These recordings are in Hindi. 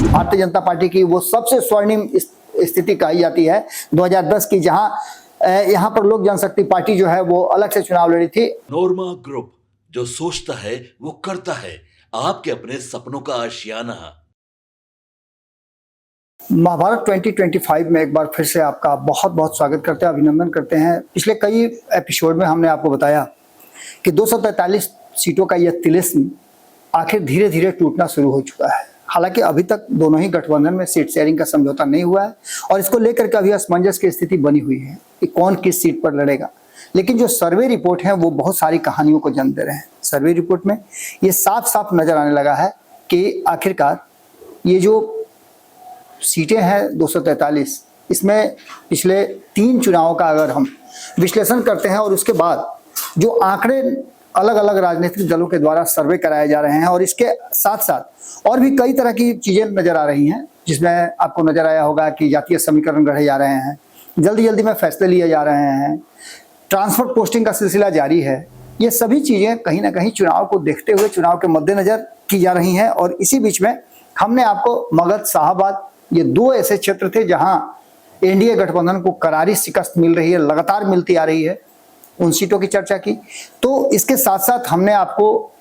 भारतीय जनता पार्टी की वो सबसे स्वर्णिम स्थिति कही जाती है 2010 की, जहां यहाँ पर लोक जनशक्ति पार्टी जो है वो अलग से चुनाव लड़ी थी। नोरमा ग्रुप, जो सोचता है वो करता है, आपके अपने सपनों का आशियाना। महाभारत 2025 में एक बार फिर से आपका बहुत बहुत स्वागत करते हैं, अभिनंदन करते हैं। पिछले कई एपिसोड में हमने आपको बताया कि 243 सीटों का यह तिलिस्म आखिर धीरे धीरे टूटना शुरू हो चुका है। हालांकि अभी तक दोनों ही गठबंधन में सीट शेयरिंग का समझौता नहीं हुआ है और इसको लेकर के अभी असमंजस की स्थिति बनी हुई है कि कौन किस सीट पर लड़ेगा। लेकिन जो सर्वे रिपोर्ट है वो बहुत सारी कहानियों को जन्म दे रहे हैं। सर्वे रिपोर्ट में ये साफ साफ नजर आने लगा है कि आखिरकार ये जो सीटें हैं 243, इसमें पिछले 3 चुनावों का अगर हम विश्लेषण करते हैं और उसके बाद जो आंकड़े अलग अलग राजनीतिक दलों के द्वारा सर्वे कराए जा रहे हैं और इसके साथ साथ और भी कई तरह की चीजें नजर आ रही हैं, जिसमें आपको नजर आया होगा कि जातीय समीकरण गढ़े जा रहे हैं, जल्दी जल्दी में फैसले लिए जा रहे हैं, ट्रांसफर पोस्टिंग का सिलसिला जारी है। ये सभी चीजें कहीं ना कहीं चुनाव को देखते हुए, चुनाव के मद्देनजर की जा रही हैं। और इसी बीच में हमने आपको मगध, शाहाबाद, ये 2 ऐसे क्षेत्र थे जहां एनडीए गठबंधन को करारी शिकस्त मिल रही है, लगातार मिलती आ रही है, उन सीटों की चर्चा की। तो इसके साथ साथ हमने आपको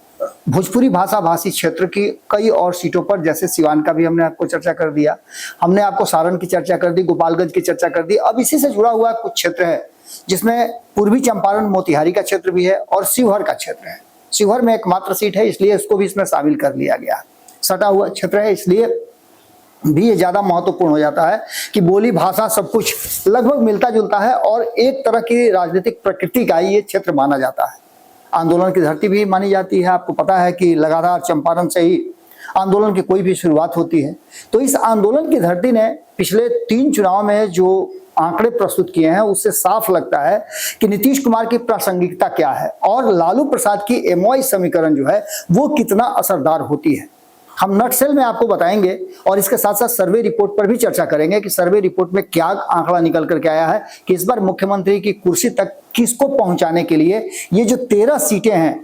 भोजपुरी भाषा भाषी क्षेत्र की कई और सीटों पर, जैसे सिवान का भी हमने आपको चर्चा कर दिया, हमने आपको सारण की चर्चा कर दी, गोपालगंज की चर्चा कर दी। अब इसी से जुड़ा हुआ कुछ क्षेत्र है जिसमें पूर्वी चंपारण, मोतिहारी का क्षेत्र भी है और शिवहर का क्षेत्र है। शिवहर में एकमात्र सीट है, इसलिए इसको भी इसमें शामिल कर लिया गया। सटा हुआ क्षेत्र है, इसलिए भी ये ज्यादा महत्वपूर्ण हो जाता है कि बोली, भाषा, सब कुछ लगभग मिलता जुलता है और एक तरह की राजनीतिक प्रकृति का ये क्षेत्र माना जाता है। आंदोलन की धरती भी मानी जाती है। आपको पता है कि लगातार चंपारण से ही आंदोलन की कोई भी शुरुआत होती है। तो इस आंदोलन की धरती ने पिछले 3 चुनाव में जो आंकड़े प्रस्तुत किए हैं उससे साफ लगता है कि नीतीश कुमार की प्रासंगिकता क्या है और लालू प्रसाद की एमओआई समीकरण जो है वो कितना असरदार होती है। हम नटसेल में आपको बताएंगे और इसके साथ साथ सर्वे रिपोर्ट पर भी चर्चा करेंगे कि सर्वे रिपोर्ट में क्या आंकड़ा निकल करके आया है कि इस बार मुख्यमंत्री की कुर्सी तक किसको पहुंचाने के लिए ये जो 13 सीटें हैं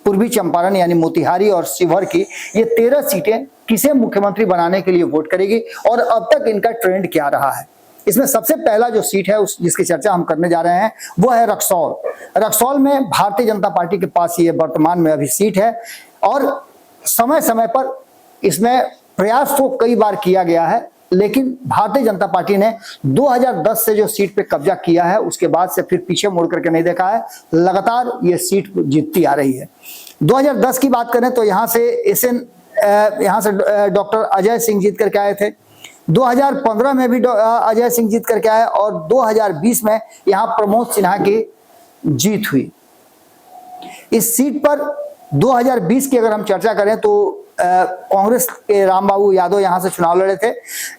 पूर्वी चंपारण यानी मोतिहारी और शिवहर की, ये 13 सीटें किसे मुख्यमंत्री बनाने के लिए वोट करेगी और अब तक इनका ट्रेंड क्या रहा है। इसमें सबसे पहला जो सीट है जिसकी चर्चा हम करने जा रहे हैं वो है रक्सौल। रक्सौल में भारतीय जनता पार्टी के पास ये वर्तमान में अभी सीट है और समय समय पर इसमें प्रयास तो कई बार किया गया है, लेकिन भारतीय जनता पार्टी ने 2010 से जो सीट पे कब्जा किया है उसके बाद से फिर पीछे मुड़ करके नहीं देखा है, लगातार ये सीट जीतती आ रही है। 2010 की बात करें तो यहाँ से डॉक्टर अजय सिंह जीत करके आए थे। 2015 में भी अजय सिंह जीत करके आए और 2020 में यहाँ प्रमोद सिन्हा की जीत हुई। इस सीट पर 2020 की अगर हम चर्चा करें तो कांग्रेस के रामबाबू यादव यहां से चुनाव लड़े थे,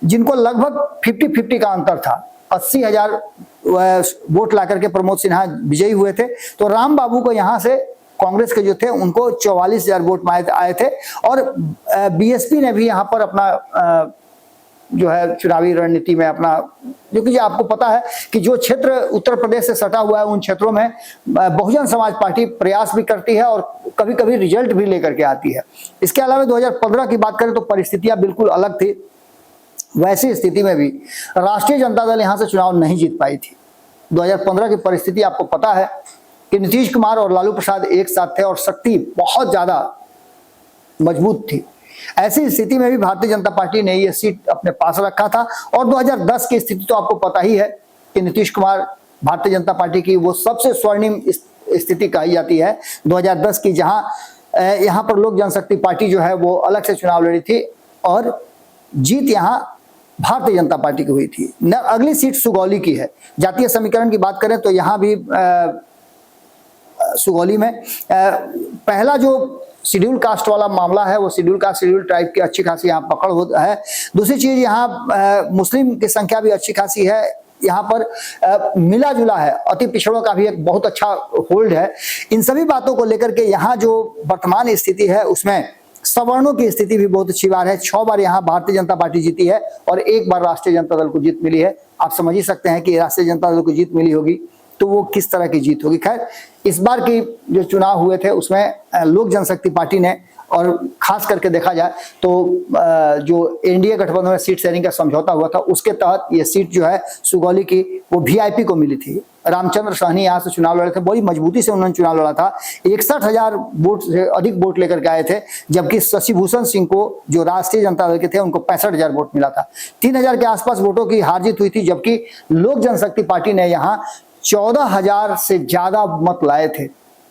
जिनको लगभग 50-50 का अंतर था। 80,000 वोट लाकर के प्रमोद सिन्हा विजयी हुए थे। तो रामबाबू को यहां से कांग्रेस के जो थे उनको 44,000 वोट आए थे और बीएसपी ने भी यहां पर अपना जो है चुनावी रणनीति में अपना, क्योंकि आपको पता है कि जो क्षेत्र उत्तर प्रदेश से सटा हुआ है उन क्षेत्रों में बहुजन समाज पार्टी प्रयास भी करती है और कभी कभी रिजल्ट भी लेकर के आती है। इसके अलावा 2015 की बात करें तो परिस्थितियां बिल्कुल अलग थी। वैसी स्थिति में भी राष्ट्रीय जनता दल यहां से चुनाव नहीं जीत पाई थी। 2015 की परिस्थिति आपको पता है कि नीतीश कुमार और लालू प्रसाद एक साथ थे और शक्ति बहुत ज्यादा मजबूत थी। ऐसी स्थिति में भी भारतीय जनता पार्टी ने यह सीट अपने पास रखा था और 2010 की स्थिति तो आपको पता ही है कि नीतीश कुमार, भारतीय जनता पार्टी की वो सबसे स्वर्णिम स्थिति कही जाती है 2010 की, जहां यहाँ पर लोक जनशक्ति पार्टी जो है वो अलग से चुनाव लड़ी थी और जीत यहाँ भारतीय जनता पार्टी की हुई थी। अगली सीट सुगौली की है। जातीय समीकरण की बात करें तो यहाँ भी सुगौली में पहला जो शेड्यूल कास्ट वाला मामला है वो शेड्यूल कास्ट, शेड्यूल ट्राइब की अच्छी खासी यहाँ पकड़ होता है। दूसरी चीज यहाँ मुस्लिम की संख्या भी अच्छी खासी है। यहाँ पर मिला जुला है, अति पिछड़ों का भी एक बहुत अच्छा होल्ड है। इन सभी बातों को लेकर के यहाँ जो वर्तमान स्थिति है उसमें सवर्णों की स्थिति भी बहुत अच्छी बार है। 6 बार यहाँ भारतीय जनता पार्टी जीती है और 1 बार राष्ट्रीय जनता दल को जीत मिली है। आप समझ ही सकते हैं कि राष्ट्रीय जनता दल को जीत मिली होगी तो वो किस तरह की जीत होगी। खैर, इस बार की जो चुनाव हुए थे उसमें लोक जनशक्ति पार्टी ने और खास करके देखा जाए तो जो एनडीए गठबंधन में सीट शेयरिंग का समझौता हुआ था उसके तहत ये सीट जो है सुगौली की वो वीआईपी को मिली थी। रामचंद्र साहनी यहाँ से चुनाव लड़े थे, बड़ी मजबूती से उन्होंने चुनाव लड़ा था, 61,000 वोट से अधिक वोट लेकर के आए थे, जबकि शशिभूषण सिंह को जो राष्ट्रीय जनता दल के थे उनको 65,000 वोट मिला था। 3,000 के आसपास वोटों की हार जीत हुई थी, जबकि लोक जनशक्ति पार्टी ने यहाँ 14,000 से ज्यादा मत लाए थे।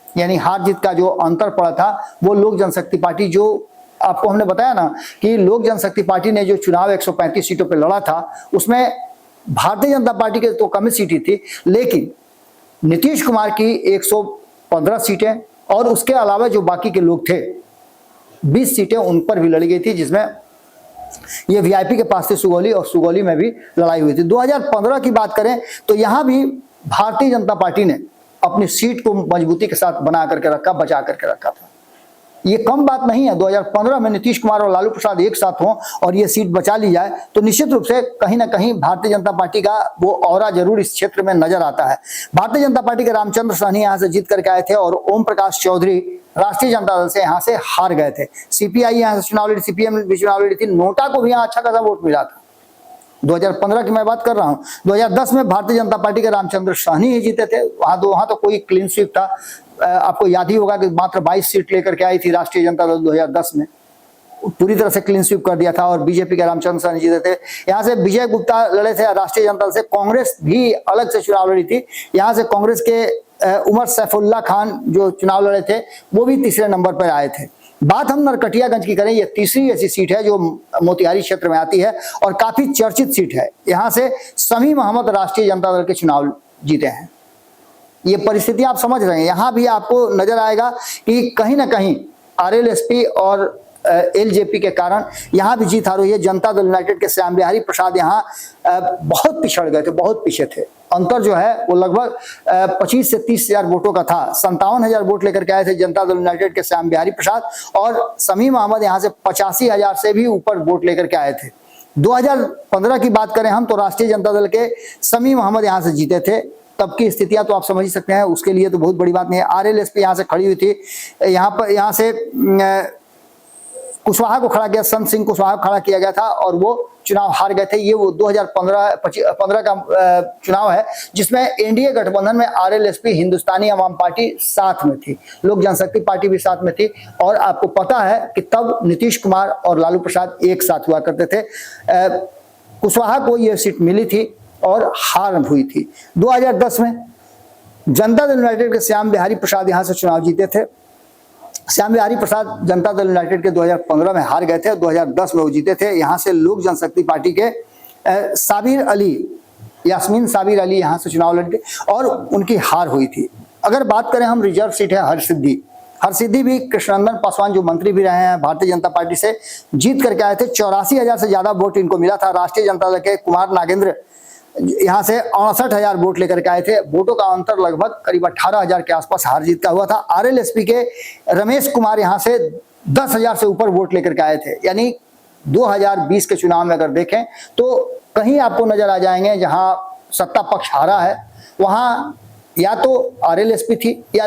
यानी हार जीत का जो अंतर पड़ा था वो लोक जनशक्ति पार्टी, जो आपको हमने बताया ना कि लोक जनशक्ति पार्टी ने जो चुनाव 135 सीटों पर लड़ा था उसमें भारतीय जनता पार्टी के तो कम ही सीटें थी, लेकिन नीतीश कुमार की 115 सीटें और उसके अलावा जो बाकी के लोग थे 20 सीटें उन पर भी लड़ी गई थी, जिसमें ये वीआईपी के पास थी सुगौली, और सुगौली में भी लड़ाई हुई थी। 2015 की बात करें तो यहां भी भारतीय जनता पार्टी ने अपनी सीट को मजबूती के साथ बना करके रखा, बचा करके रखा था। ये कम बात नहीं है। 2015 में नीतीश कुमार और लालू प्रसाद एक साथ हों और ये सीट बचा ली जाए तो निश्चित रूप से कहीं ना कहीं भारतीय जनता पार्टी का वो ऑरा जरूर इस क्षेत्र में नजर आता है। भारतीय जनता पार्टी के रामचंद्र साहनी यहाँ से जीत करके आए थे और ओम प्रकाश चौधरी राष्ट्रीय जनता दल से यहाँ से हार गए थे। सीपीआई यहाँ से चुनाव लड़ी, सीपीएम भी चुनाव लड़ी थी, नोटा को भी यहाँ अच्छा खासा वोट मिला था। 2015 की मैं बात कर रहा हूं। 2010 में भारतीय जनता पार्टी के रामचंद्र साहनी ही जीते थे। वहां तो कोई क्लीन स्वीप था। आपको याद ही होगा कि मात्र 22 सीट लेकर के आई थी राष्ट्रीय जनता दल 2010 में, पूरी तरह से क्लीन स्वीप कर दिया था और बीजेपी के रामचंद्र साहनी जीते थे। यहाँ से विजय गुप्ता लड़े थे राष्ट्रीय जनता दल से, कांग्रेस भी अलग से चुनाव लड़ी थी। यहाँ से कांग्रेस के उमर सैफुल्ला खान जो चुनाव लड़े थे वो भी तीसरे नंबर पर आए थे। बात हम नरकटियागंज की करें, ये तीसरी ऐसी सीट है जो मोतिहारी क्षेत्र में आती है और काफी चर्चित सीट है। यहाँ से समीम अहमद राष्ट्रीय जनता दल के चुनाव जीते हैं। ये परिस्थिति आप समझ रहे हैं। यहाँ भी आपको नजर आएगा कि कहीं ना कहीं आरएलएसपी और एलजेपी के कारण यहाँ भी जीत हार हुई है। जनता दल यूनाइटेड के श्याम बिहारी प्रसाद यहाँ बहुत पिछड़ गए थे, बहुत पीछे थे। अंतर जो है वो लगभग 25 से 30,000 वोटों का था। 57,000 वोट लेकर के आए थे जनता दल यूनाइटेड के श्याम बिहारी प्रसाद और समीम अहमद यहाँ से 85,000 से भी ऊपर वोट लेकर के आए थे। 2015 की बात करें हम तो राष्ट्रीय जनता दल के समीम अहमद यहाँ से जीते थे। तब की स्थितियां तो आप समझ ही सकते हैं, उसके लिए तो बहुत बड़ी बात नहीं है। आरएलएसपी यहाँ से खड़ी हुई थी, यहाँ से कुशवाहा को खड़ा किया, संत सिंह कुशवाहा को खड़ा किया गया था और वो चुनाव हार गए थे। ये वो 2015 का चुनाव है जिसमें एनडीए गठबंधन में आरएलएसपी, हिंदुस्तानी अवाम पार्टी साथ में थी, लोक जनशक्ति पार्टी भी साथ में थी। और आपको पता है कि तब नीतीश कुमार और लालू प्रसाद एक साथ हुआ करते थे। कुशवाहा को यह सीट मिली थी और हार हुई थी। 2010 में जनता दल यूनाइटेड के श्याम बिहारी प्रसाद यहाँ से चुनाव जीते थे। श्याम बिहारी प्रसाद जनता दल यूनाइटेड के 2015 में हार गए थे, 2010 में वो जीते थे। यहाँ से लोक जनशक्ति पार्टी के यास्मीन साबिर अली यहाँ से चुनाव लड़े और उनकी हार हुई थी। अगर बात करें हम रिजर्व सीट है हरसिद्धि भी कृष्णनंदन पासवान जो मंत्री भी रहे हैं भारतीय जनता पार्टी से, जीत करके आए थे। 84,000 से ज्यादा वोट इनको मिला था। राष्ट्रीय जनता दल के कुमार नागेंद्र यहाँ से 68,000 वोट लेकर के आए थे। वोटों का अंतर लगभग करीब 18,000 के आसपास हार जीत का हुआ था। आरएलएसपी के रमेश कुमार यहाँ से 10,000 से ऊपर वोट लेकर के आए थे। यानी 2020 के चुनाव में अगर देखें तो कहीं आपको नजर आ जाएंगे जहां सत्ता पक्ष हारा है वहां या तो आरएलएसपी थी या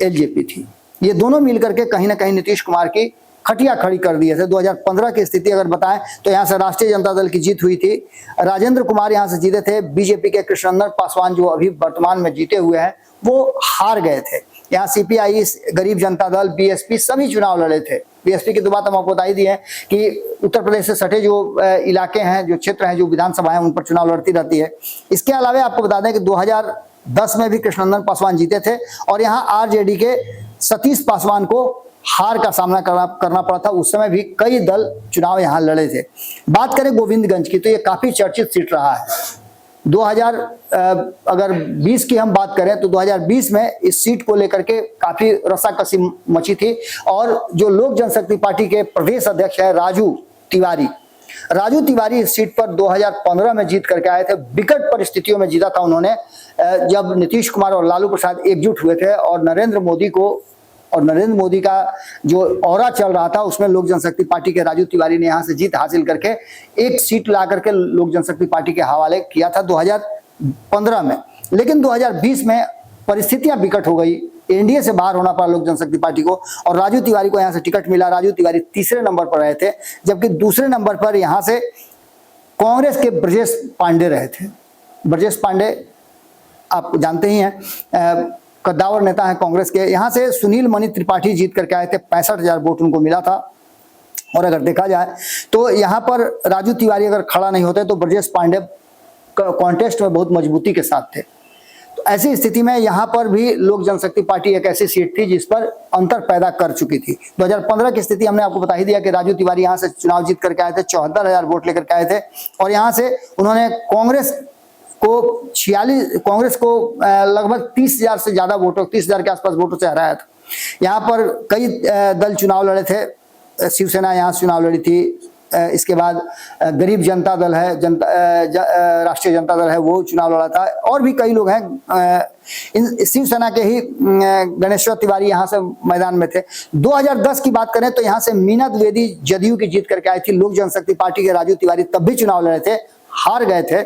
एलजेपी थी। ये दोनों मिलकर के कहीं ना कहीं नीतीश कुमार की खटिया खड़ी कर दिए थे। 2015 की स्थिति अगर बताएं तो यहाँ से राष्ट्रीय जनता दल की जीत हुई थी। राजेंद्र कुमार यहाँ से जीते थे। बीजेपी के कृष्णनंदन पासवान जो अभी वर्तमान में जीते हुए हैं वो हार गए थे। यहाँ सीपीआई, गरीब जनता दल, बीएसपी सभी चुनाव लड़े थे। बीएसपी की तो बात हम आपको बता ही दी है कि उत्तर प्रदेश से सटे जो इलाके हैं, जो क्षेत्र हैं, जो विधानसभा है, उन पर चुनाव लड़ती रहती है। इसके अलावा आपको बता दें कि 2010 में भी कृष्णनंदन पासवान जीते थे और यहाँ आरजेडी के सतीश पासवान को हार का सामना करना पड़ा था। उस समय भी कई दल चुनाव यहाँ लड़े थे। बात करें गोविंदगंज की तो ये काफी चर्चित सीट रहा है। 2020 की हम बात करें तो 2020 में इस सीट को लेकर के काफी रसाकसी मची थी और जो लोक जनशक्ति पार्टी के प्रदेश अध्यक्ष है राजू तिवारी इस सीट पर 2015 में जीत करके आए थे। विकट परिस्थितियों में जीता था उन्होंने, जब नीतीश कुमार और लालू प्रसाद एकजुट हुए थे और नरेंद्र मोदी का जो ऑरा चल रहा था उसमें लोक जनशक्ति पार्टी के राजू तिवारी ने यहां से जीत हासिल करके एक सीट ला करके लोक जनशक्ति पार्टी के हवाले किया था 2015 में। लेकिन 2020 में परिस्थितियां विकट हो गई एनडीए से बाहर होना पड़ा लोक जनशक्ति पार्टी को और राजू तिवारी को यहाँ से टिकट मिला। राजू तिवारी तीसरे नंबर पर रहे थे, जबकि दूसरे नंबर पर यहाँ से कांग्रेस के ब्रजेश पांडे रहे थे। ब्रजेश पांडे आप जानते ही हैं, कद्दावर नेता है कांग्रेस के। यहाँ से सुनील मणि त्रिपाठी जीत करके आए थे, 65,000 वोट उनको मिला था। और अगर देखा जाए तो यहाँ पर राजू तिवारी अगर खड़ा नहीं होते तो ब्रजेश पांडे कॉन्टेस्ट में बहुत मजबूती के साथ थे। तो ऐसी स्थिति में यहाँ पर भी लोक जनशक्ति पार्टी एक ऐसी सीट थी जिस पर अंतर पैदा कर चुकी थी। 2015 की स्थिति हमने आपको बता ही दिया कि राजू तिवारी यहाँ से चुनाव जीत करके आए थे, 74,000 वोट लेकर के आए थे और यहाँ से उन्होंने कांग्रेस को लगभग 30,000 से ज्यादा वोटों, 30,000 के आसपास वोटों से हराया था। यहाँ पर कई दल चुनाव लड़े थे, शिवसेना यहाँ चुनाव लड़ी थी, इसके बाद गरीब जनता दल है, राष्ट्रीय जनता दल है, वो चुनाव लड़ा था और भी कई लोग हैं। शिवसेना के ही गणेश्वर तिवारी यहाँ से मैदान में थे। 2010 की बात करें तो यहाँ से मीना द्विवेदी जदयू की जीत करके आई थी। लोक जनशक्ति पार्टी के राजू तिवारी तब भी चुनाव लड़े थे, हार गए थे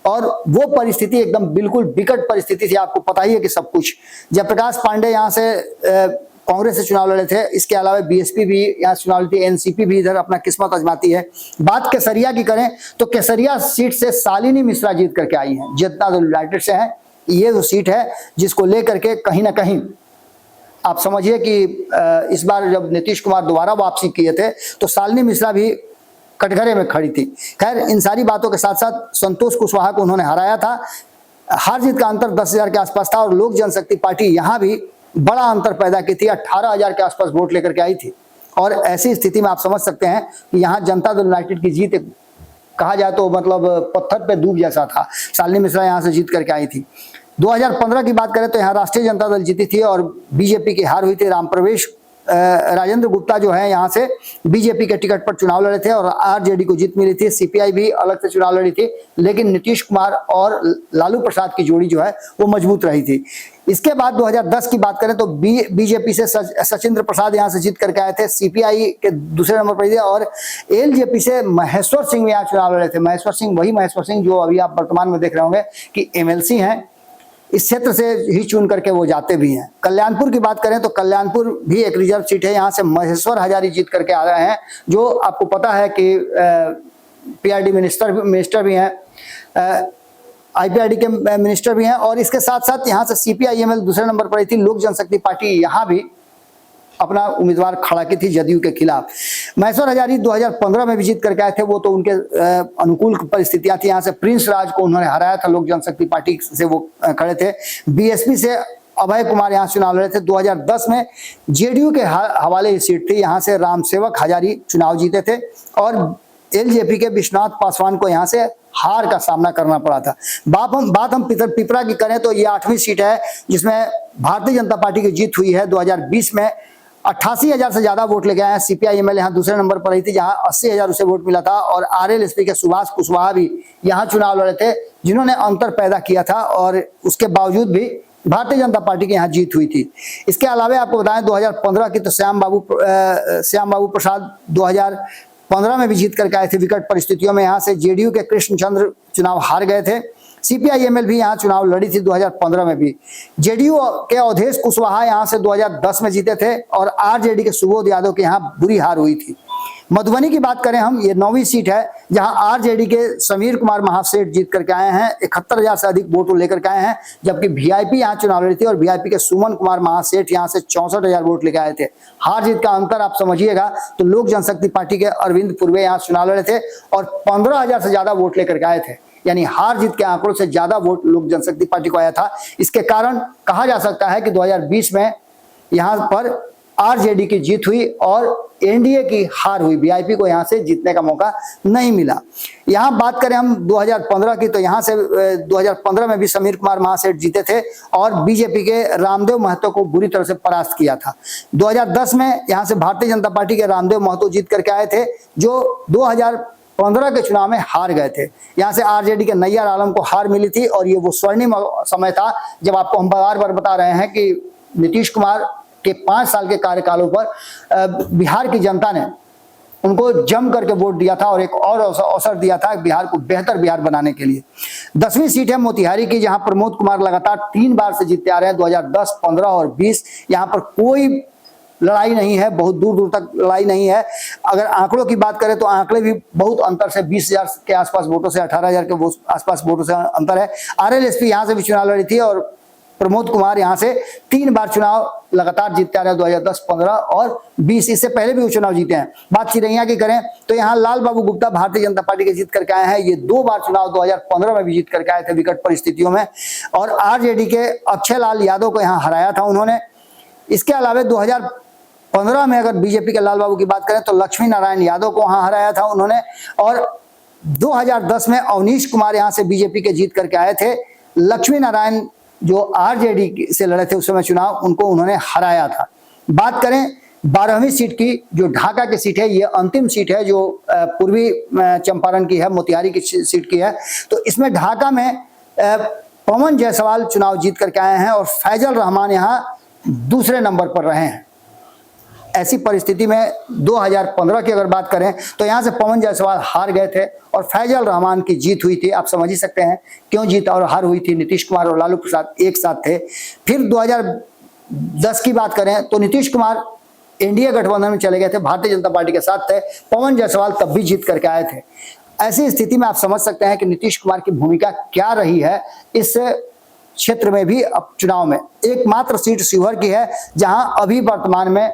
और वो परिस्थिति एकदम बिल्कुल विकट परिस्थिति थी। आपको पता ही है कि सब कुछ जयप्रकाश पांडे यहाँ से कांग्रेस से चुनाव लड़े थे, इसके अलावा बीएसपी भी यहाँ चुनाव लड़ी थी, एनसीपी भी इधर अपना किस्मत आजमाती है। बात केसरिया की करें तो केसरिया सीट से शालिनी मिश्रा जीत करके आई हैं, जनता दल यूनाइटेड से है। ये जो सीट है जिसको लेकर के कहीं ना कहीं आप समझिए कि इस बार जब नीतीश कुमार दोबारा वापसी किए थे तो शालिनी मिश्रा भी कटघरे में खड़ी थी। खैर इन सारी बातों के साथ साथ संतोष कुशवाहा को उन्होंने हराया था। हार जीत का अंतर 10,000 के आसपास था और लोक जनशक्ति पार्टी यहाँ भी बड़ा अंतर पैदा की थी, 18,000 के आसपास वोट लेकर के आई थी। और ऐसी स्थिति में आप समझ सकते हैं कि यहाँ जनता दल यूनाइटेड की जीत कहा जाए तो मतलब पत्थर पे दूब जैसा था। शालिनी मिश्रा यहाँ से जीत करके आई थी। 2015 की बात करें तो यहाँ राष्ट्रीय जनता दल जीती थी और बीजेपी की हार हुई थी। रामप्रवेश राजेंद्र गुप्ता जो है यहाँ से बीजेपी के टिकट पर चुनाव लड़े थे और आरजेडी को जीत मिली थी। सीपीआई भी अलग से चुनाव लड़ी थी, लेकिन नीतीश कुमार और लालू प्रसाद की जोड़ी जो है वो मजबूत रही थी। इसके बाद 2010 की बात करें तो बीजेपी से सचिंद्र प्रसाद यहाँ से जीत करके आए थे, सीपीआई के दूसरे नंबर पर थे और एलजेपी से महेश्वर सिंह यहाँ चुनाव लड़े थे। महेश्वर सिंह वही महेश्वर सिंह जो अभी आप वर्तमान में देख रहे होंगे कि एमएलसी हैं, इस क्षेत्र से ही चुन करके वो जाते भी हैं। कल्याणपुर की बात करें तो कल्याणपुर भी एक रिजर्व सीट है, यहाँ से महेश्वर हजारी जीत करके आ रहे हैं जो आपको पता है कि पीआरडी मिनिस्टर भी हैं, आईपीआरडी के मिनिस्टर भी हैं। और इसके साथ साथ यहाँ से सीपीआईएमएल दूसरे नंबर पर आई थी। लोक जनशक्ति पार्टी यहाँ भी अपना उम्मीदवार खड़ा की थी जदयू के खिलाफ। महेश्वर हजारी 2015 में भी जीत करके आए थे, वो तो उनके अनुकूल परिस्थितियां थी। यहाँ से प्रिंस राज को उन्होंने हराया था, लोक जनशक्ति पार्टी से वो खड़े थे। बीएसपी से अभय कुमार यहाँ चुनाव लड़े थे। 2010 में जेडीयू के हवाले सीट थी, यहाँ से रामसेवक हजारी चुनाव जीते थे और एलजेपी के विश्वनाथ पासवान को यहाँ से हार का सामना करना पड़ा था। बात हम पिपरा की करें तो ये 8वीं सीट है जिसमें भारतीय जनता पार्टी की जीत हुई है। 2020 में 88,000 से ज्यादा वोट लेके आए हैं। सीपीआईएमएल यहाँ दूसरे नंबर पर रही थी जहाँ 80,000 उसे वोट मिला था और आरएलएसपी के सुभाष कुशवाहा भी यहाँ चुनाव लड़े थे जिन्होंने अंतर पैदा किया था और उसके बावजूद भी भारतीय जनता पार्टी की यहाँ जीत हुई थी। इसके अलावा आपको बताएं 2015 की तो श्याम बाबू प्रसाद 2015 में भी जीत करके आए थे विकट परिस्थितियों में। यहाँ से जेडीयू के कृष्णचंद्र चुनाव हार गए थे। सीपीआईएमएल भी यहाँ चुनाव लड़ी थी 2015 में भी। जेडीयू के अवधेश कुशवाहा यहाँ से 2010 में जीते थे और आरजेडी के सुबोध यादव की यहाँ बुरी हार हुई थी। मधुबनी की बात करें हम, ये 9वीं सीट है जहां आरजेडी के समीर कुमार महासेठ जीत करके आए हैं, 71,000 से अधिक वोट लेकर के आए हैं। जबकि वीआईपी यहाँ चुनाव लड़ी थी और वीआईपी के सुमन कुमार महासेठ यहाँ से 64,000 वोट लेकर आए थे। हार जीत का अंतर आप समझिएगा तो लोक जनशक्ति पार्टी के अरविंद पुरवे यहाँ चुनाव लड़े थे और 15,000 से ज्यादा वोट लेकर के आए थे, यानी हार जीत के आंकड़ों से ज्यादा वोट लोक जनशक्ति पार्टी को आया था। इसके कारण कहा जा सकता है कि 2020 में यहाँ पर आरजेडी की जीत हुई और एनडीए की हार हुई, वीआईपी को यहाँ से जीतने का मौका नहीं मिला। यहाँ बात करें हम 2015 की तो यहाँ से 2015 में भी समीर कुमार महासेठ जीते थे और बीजेपी के रामदेव महतो को बुरी तरह से परास्त किया था। 2010 में यहाँ से भारतीय जनता पार्टी के रामदेव महतो जीत करके आए थे जो 2015 के चुनाव में हार गए थे। यहाँ से आरजेडी के नैयर आलम को हार मिली थी और ये वो स्वर्णिम समय था जब आपको हम बार बार बता रहे हैं कि नीतीश कुमार के 5 साल के कार्यकालों पर बिहार की जनता ने उनको जम करके वोट दिया था और एक और अवसर दिया था बिहार को बेहतर बिहार बनाने के लिए। 10वीं सीट है मोतिहारी की, जहां प्रमोद कुमार लगातार 3 बार से जीतते आ रहे हैं, 2010, 15 और 20। यहां पर कोई लड़ाई नहीं है, बहुत दूर दूर तक लड़ाई नहीं है। अगर आंकड़ों की बात करें तो आंकड़े भी बहुत अंतर से 20,000 के आसपास वोटों से 18,000 के आसपास वोटों से अंतर है। आरएलएसपी यहां से भी चुनाव लड़ी थी और प्रमोद कुमार यहां से 3 बार चुनाव लगातार जीतते आ रहे हैं, 2010, 15 और 20। इससे पहले भी वो चुनाव जीते हैं। बात चिरैया की करें तो यहाँ लाल बाबू गुप्ता भारतीय जनता पार्टी के जीत करके आए हैं। ये 2 बार चुनाव 2015 में भी जीत करके आए थे विकट परिस्थितियों में, और आरजेडी के अक्षय लाल यादव को यहाँ हराया था उन्होंने। इसके अलावा 2015 में अगर बीजेपी के लाल बाबू की बात करें तो लक्ष्मी नारायण यादव को वहां हराया था उन्होंने, और 2010 में अवनीश कुमार यहां से बीजेपी के जीत करके आए थे। लक्ष्मी नारायण जो आरजेडी से लड़े थे उस समय चुनाव, उनको उन्होंने हराया था। बात करें 12वीं सीट की, जो ढाका की सीट है, ये अंतिम सीट है जो पूर्वी चंपारण की है, मोतिहारी की सीट की है। तो इसमें ढाका में पवन जायसवाल चुनाव जीत करके आए हैं और फैजल रहमान यहाँ दूसरे नंबर पर रहे हैं। ऐसी परिस्थिति में 2015 की अगर बात करें तो यहां से पवन जायसवाल हार गए थे और फैजल रहमान की जीत हुई थी। आप समझ ही सकते हैं क्यों जीत और हार हुई थी। नीतीश कुमार और लालू प्रसाद एक साथ थे। फिर 2010 की बात करें तो नीतीश कुमार एनडीए गठबंधन में चले गए थे, भारतीय जनता पार्टी के साथ थे। पवन जायसवाल तब भी जीत करके आए थे। ऐसी स्थिति में आप समझ सकते हैं कि नीतीश कुमार की भूमिका क्या रही है इस क्षेत्र में भी। अब चुनाव में एकमात्र सीट शिवहर की है, जहां अभी वर्तमान में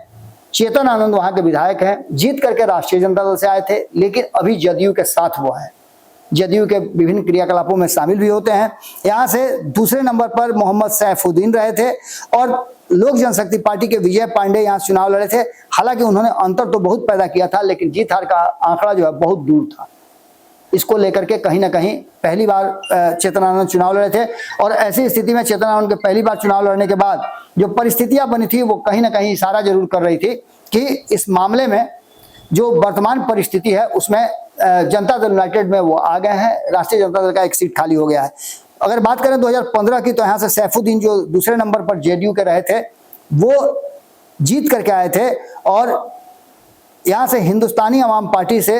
चेतन आनंद वहां के विधायक हैं, जीत करके राष्ट्रीय जनता दल से आए थे, लेकिन अभी जदयू के साथ वो है, जदयू के विभिन्न क्रियाकलापों में शामिल भी होते हैं। यहां से दूसरे नंबर पर मोहम्मद सैफुद्दीन रहे थे और लोक जनशक्ति पार्टी के विजय पांडे यहां चुनाव लड़े थे। हालांकि उन्होंने अंतर तो बहुत पैदा किया था, लेकिन जीत हार का आंकड़ा जो है बहुत दूर था। इसको लेकर के कहीं ना कहीं पहली बार चेतन आनंद चुनाव लड़े थे, और ऐसी स्थिति में चेतन आनंद के पहली बार चुनाव लड़ने के बाद जो परिस्थितियां बनी थी वो कहीं ना कहीं इशारा जरूर कर रही थी कि इस मामले में जो वर्तमान परिस्थिति है उसमें जनता दल यूनाइटेड में वो आ गए हैं। राष्ट्रीय जनता दल का एक सीट खाली हो गया है। अगर बात करें 2015 की तो यहाँ से सैफुद्दीन जो दूसरे नंबर पर जेडीयू के रहे थे वो जीत करके आए थे, और यहाँ से हिंदुस्तानी अवाम पार्टी से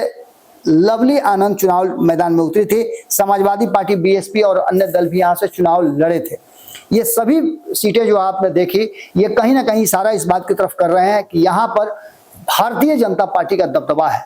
लवली आनंद चुनाव मैदान में उतरी थी। समाजवादी पार्टी, बीएसपी और अन्य दल भी यहाँ से चुनाव लड़े थे। ये सभी सीटें जो आपने देखी ये कहीं ना कहीं इशारा इस बात की तरफ कर रहे हैं कि यहाँ पर भारतीय जनता पार्टी का दबदबा है।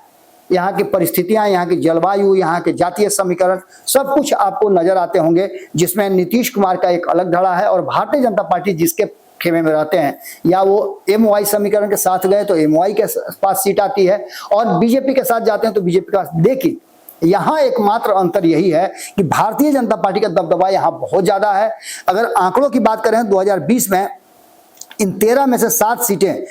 यहाँ की परिस्थितियां, यहाँ की जलवायु, यहाँ के जातीय समीकरण सब कुछ आपको नजर आते होंगे, जिसमें नीतीश कुमार का एक अलग धड़ा है और भारतीय जनता पार्टी जिसके खेमे में रहते हैं, या वो एमओआई समीकरण के साथ गए तो एमओआई के पास सीट आती है, और बीजेपी के साथ जाते हैं तो बीजेपी के पास। देखिए यहाँ एकमात्र अंतर यही है कि भारतीय जनता पार्टी का दबदबा यहाँ बहुत ज्यादा है। अगर आंकड़ों की बात करें 2020 में इन 13 में से 7 सीटें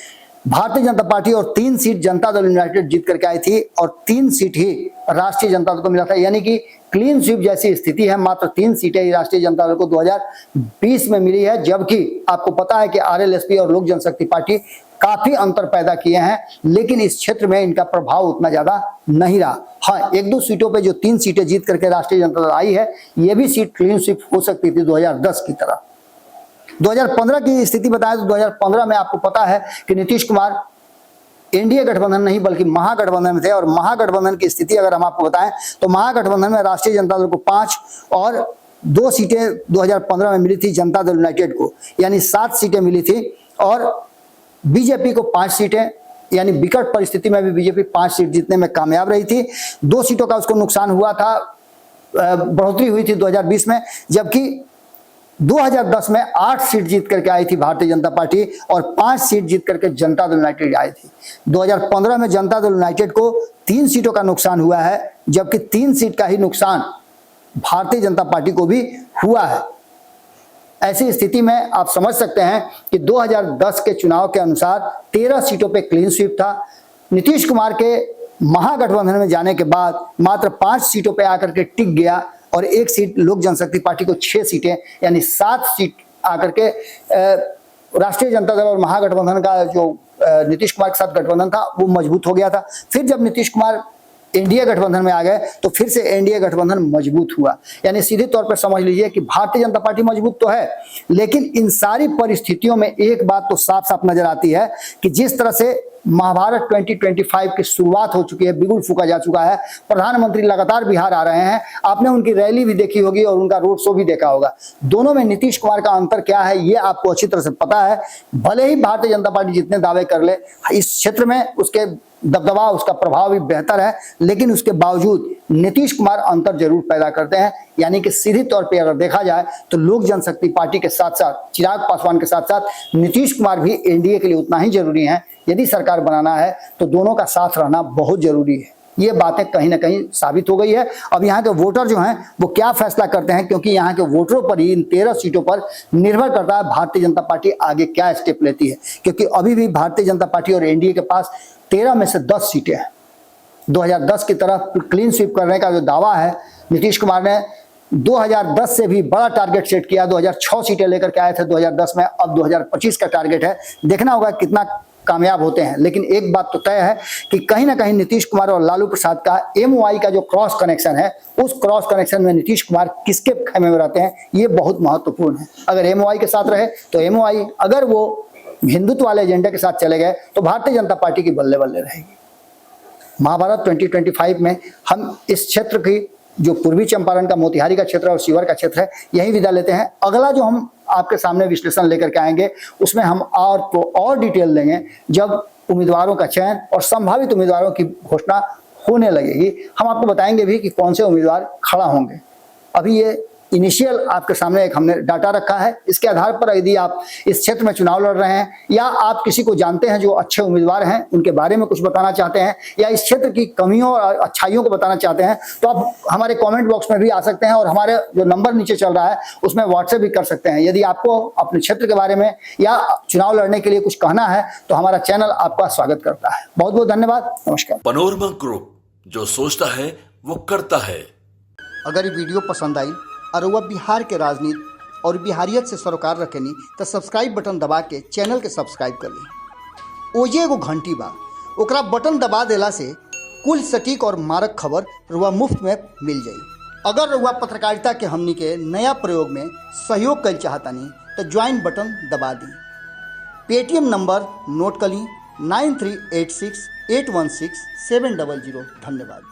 भारतीय जनता पार्टी और 3 सीट जनता दल यूनाइटेड जीत करके आई थी, और 3 सीट ही राष्ट्रीय जनता दल को मिला था। यानी कि क्लीन स्वीप जैसी स्थिति है। मात्र 3 सीटें ही राष्ट्रीय जनता दल को 2020 में मिली है, जबकि आपको पता है कि आरएलएसपी और लोक जनशक्ति पार्टी काफी अंतर पैदा किए हैं, लेकिन इस क्षेत्र में इनका प्रभाव उतना ज्यादा नहीं रहा। हाँ, 1-2 सीटों पे जो 3 सीटें जीत करके राष्ट्रीय जनता दल आई है, ये भी सीट क्लीन स्वीप हो सकती थी 2010 की तरह। 2015 की स्थिति बताएं तो 2015 में आपको पता है कि नीतीश कुमार एनडीए गठबंधन नहीं बल्कि महागठबंधन में थे, और महागठबंधन की स्थिति अगर हम आपको बताएं तो महागठबंधन में राष्ट्रीय जनता दल को 5 और 2 सीटें 2015 में मिली थी जनता दल यूनाइटेड को, यानी 7 सीटें मिली थी, और बीजेपी को 5 सीटें, यानी विकट परिस्थिति में भी बीजेपी 5 सीट जीतने में कामयाब रही थी। 2 सीटों का उसको नुकसान हुआ था, बढ़ोतरी हुई थी 2020 में, जबकि 2010 में 8 सीट जीत करके आई थी भारतीय जनता पार्टी और 5 सीट जीत करके जनता दल यूनाइटेड आई थी। 2015 में जनता दल यूनाइटेड को 3 सीटों का नुकसान हुआ है, जबकि 3 सीट का ही नुकसान भारतीय जनता पार्टी को भी हुआ है। ऐसी स्थिति में आप समझ सकते हैं कि 2010 के चुनाव के अनुसार 13 सीटों पे क्लीन स्वीप था। नीतीश कुमार के महागठबंधन में जाने के बाद मात्र 5 सीटों पे आकर के टिक गया, और 1 सीट लोक जनशक्ति पार्टी को 6 सीटें यानी 7 सीट आकर के राष्ट्रीय जनता दल और महागठबंधन का जो नीतीश कुमार के साथ गठबंधन था वो मजबूत हो गया था। फिर जब नीतीश कुमार एनडीए गठबंधन में आ गए तो फिर से एनडीए गठबंधन मजबूत हुआ। यानी सीधे तौर पर समझ लीजिए कि भारतीय जनता पार्टी मजबूत तो है, लेकिन इन सारी परिस्थितियों में एक बात तो साफ साफ नजर आती है कि जिस तरह से महाभारत 2025 की शुरुआत हो चुकी है, बिगुल फूका जा चुका है। प्रधानमंत्री लगातार बिहार आ रहे हैं, आपने उनकी रैली भी देखी होगी और उनका रोड शो भी देखा होगा। दोनों में नीतीश कुमार का अंतर क्या है ये आपको अच्छी तरह से पता है। भले ही भारतीय जनता पार्टी जितने दावे कर ले, इस क्षेत्र में उसके दबदबा, उसका प्रभाव भी बेहतर है, लेकिन उसके बावजूद नीतीश कुमार अंतर जरूर पैदा करते हैं। यानी कि सीधे तौर पे अगर देखा जाए तो लोक जनशक्ति पार्टी के साथ साथ चिराग पासवान के साथ साथ नीतीश कुमार भी एनडीए के लिए उतना ही जरूरी है। यदि सरकार बनाना है तो दोनों का साथ रहना बहुत जरूरी है। ये बातें कहीं ना कहीं साबित हो गई है। अब यहाँ के वोटर जो हैं वो क्या फैसला करते हैं, क्योंकि यहाँ के वोटरों पर ही इन 13 सीटों पर निर्भर करता है भारतीय जनता पार्टी आगे क्या स्टेप लेती है। क्योंकि अभी भी भारतीय जनता पार्टी और एनडीए के पास 13 में से 10 सीटें हैं। 2010 की तरफ क्लीन स्वीप करने का जो दावा है, नीतीश कुमार ने 2010 से भी बड़ा टारगेट सेट किया। 2006 सीटें लेकर के आए थे 2010 में, अब 2025 का टारगेट है। देखना होगा कितना कामयाब होते हैं। लेकिन एक बात तो तय है कि कहीं ना कहीं नीतीश कुमार और लालू प्रसाद का एमओआई का जो क्रॉस कनेक्शन है, उस क्रॉस कनेक्शन में नीतीश कुमार किसके खेमे में रहते हैं ये बहुत महत्वपूर्ण है। अगर एमओआई के साथ रहे तो एमओआई, अगर वो हिंदुत्व वाले एजेंडे के साथ चले गए तो भारतीय जनता पार्टी की बल्ले बल्ले रहेगी। महाभारत 2025 में हम इस क्षेत्र की जो पूर्वी चंपारण का मोतिहारी का क्षेत्र और शिवर का क्षेत्र है यही विदा लेते हैं। अगला जो हम आपके सामने विश्लेषण लेकर के आएंगे उसमें हम और डिटेल देंगे जब उम्मीदवारों का चयन और संभावित उम्मीदवारों की घोषणा होने लगेगी। हम आपको बताएंगे भी कि कौन से उम्मीदवार खड़ा होंगे। अभी ये इनिशियल आपके सामने एक हमने डाटा रखा है। इसके आधार पर यदि आप इस क्षेत्र में चुनाव लड़ रहे हैं या आप किसी को जानते हैं जो अच्छे उम्मीदवार हैं, उनके बारे में कुछ बताना चाहते हैं या इस क्षेत्र की कमियों और अच्छाइयों को बताना चाहते हैं, तो आप हमारे कमेंट बॉक्स में भी आ सकते हैं और हमारे जो नंबर नीचे चल रहा है उसमें व्हाट्सएप भी कर सकते हैं। यदि आपको अपने क्षेत्र के बारे में या चुनाव लड़ने के लिए कुछ कहना है तो हमारा चैनल आपका स्वागत करता है। बहुत बहुत धन्यवाद। नमस्कार। पनोरमा ग्रुप, जो सोचता है वो करता है। अगर ये वीडियो पसंद आई और वह बिहार के राजनीति और बिहारियत से सरोकार रखेनी तो सब्सक्राइब बटन दबा के चैनल के सब्सक्राइब कर ली। ओजे एगो घंटी बा, ओकरा बटन दबा देला से कुल सटीक और मारक खबर रुआ मुफ्त में मिल जाई। अगर रुआ पत्रकारिता के हमनी के नया प्रयोग में सहयोग कर चाहतानी तो ज्वाइन बटन दबा दी। पेटीएम नंबर नोट कर ली 9386816700। धन्यवाद।